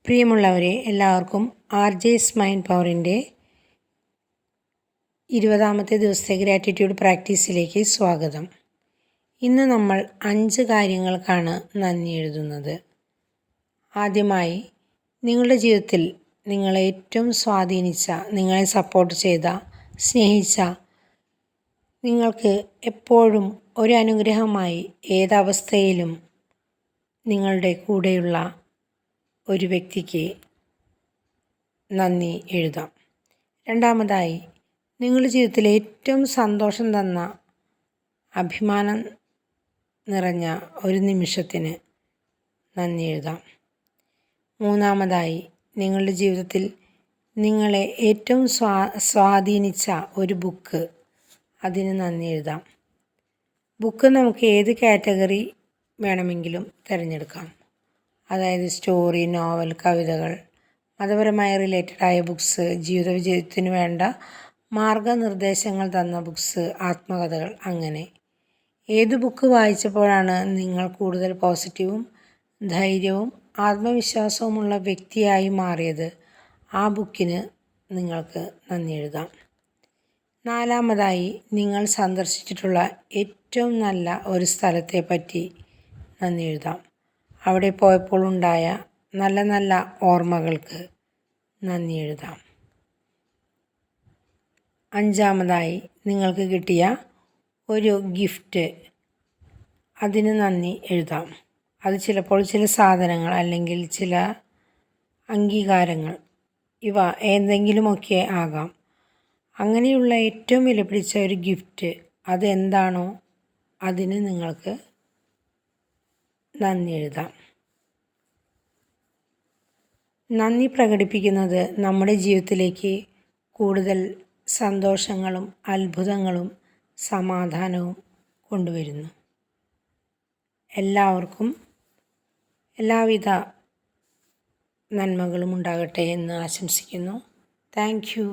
പ്രിയമുള്ളവരെ, എല്ലാവർക്കും RJ's mind പവറിൻ്റെ 20ാമത്തെ ദിവസത്തെ ഗ്രാറ്റിറ്റ്യൂഡ് പ്രാക്ടീസിലേക്ക് സ്വാഗതം. ഇന്ന് നമ്മൾ 5 കാര്യങ്ങൾക്കാണ് നന്ദി എഴുതുന്നത്. ആദ്യമായി, നിങ്ങളുടെ ജീവിതത്തിൽ നിങ്ങളെ ഏറ്റവും സ്വാധീനിച്ച, നിങ്ങളെ സപ്പോർട്ട് ചെയ്ത, സ്നേഹിച്ച, നിങ്ങൾക്ക് എപ്പോഴും ഒരു അനുഗ്രഹമായി ഏതവസ്ഥയിലും നിങ്ങളുടെ കൂടെയുള്ള ഒരു വ്യക്തിക്ക് നന്ദി എഴുതാം. രണ്ടാമതായി, നിങ്ങളുടെ ജീവിതത്തിൽ ഏറ്റവും സന്തോഷം തന്ന, അഭിമാനം നിറഞ്ഞ ഒരു നിമിഷത്തിന് നന്ദി എഴുതാം. മൂന്നാമതായി, നിങ്ങളുടെ ജീവിതത്തിൽ നിങ്ങളെ ഏറ്റവും സ്വാധീനിച്ച ഒരു ബുക്ക്, അതിന് നന്ദി എഴുതാം. ബുക്ക് നമുക്ക് ഏത് കാറ്റഗറി വേണമെങ്കിലും തിരഞ്ഞെടുക്കാം. അതായത് സ്റ്റോറി, നോവൽ, കവിതകൾ, മതപരമായി റിലേറ്റഡായ ബുക്സ്, ജീവിത വിജയത്തിന് വേണ്ട മാർഗനിർദ്ദേശങ്ങൾ തന്ന ബുക്സ്, ആത്മകഥകൾ, അങ്ങനെ ഏത് ബുക്ക് വായിച്ചപ്പോഴാണ് നിങ്ങൾ കൂടുതൽ പോസിറ്റീവും ധൈര്യവും ആത്മവിശ്വാസവുമുള്ള വ്യക്തിയായി മാറിയത്, ആ ബുക്കിന് നിങ്ങൾക്ക് നന്ദി എഴുതാം. നാലാമതായി, നിങ്ങൾ സന്ദർശിച്ചിട്ടുള്ള ഏറ്റവും നല്ല ഒരു സ്ഥലത്തെ പറ്റി നന്ദി എഴുതാം. അവിടെ പോയപ്പോൾ ഉണ്ടായ നല്ല നല്ല ഓർമ്മകൾക്ക് നന്ദി എഴുതാം. അഞ്ചാമതായി, നിങ്ങൾക്ക് കിട്ടിയ ഒരു ഗിഫ്റ്റ്, അതിന് നന്ദി എഴുതാം. അത് ചിലപ്പോൾ ചില സാധനങ്ങൾ അല്ലെങ്കിൽ ചില അംഗീകാരങ്ങൾ, ഇവ ഏതെങ്കിലുമൊക്കെ ആകാം. അങ്ങനെയുള്ള ഏറ്റവും വിലപിടിച്ച ഒരു ഗിഫ്റ്റ്, അതെന്താണോ അതിന് നിങ്ങൾക്ക് നന്ദി എഴുതാം. നന്ദി പ്രകടിപ്പിക്കുന്നത് നമ്മുടെ ജീവിതത്തിലേക്ക് കൂടുതൽ സന്തോഷങ്ങളും അത്ഭുതങ്ങളും സമാധാനവും കൊണ്ടുവരുന്നു. എല്ലാവർക്കും എല്ലാവിധ നന്മകളും ഉണ്ടാകട്ടെ എന്ന് ആശംസിക്കുന്നു. Thank you.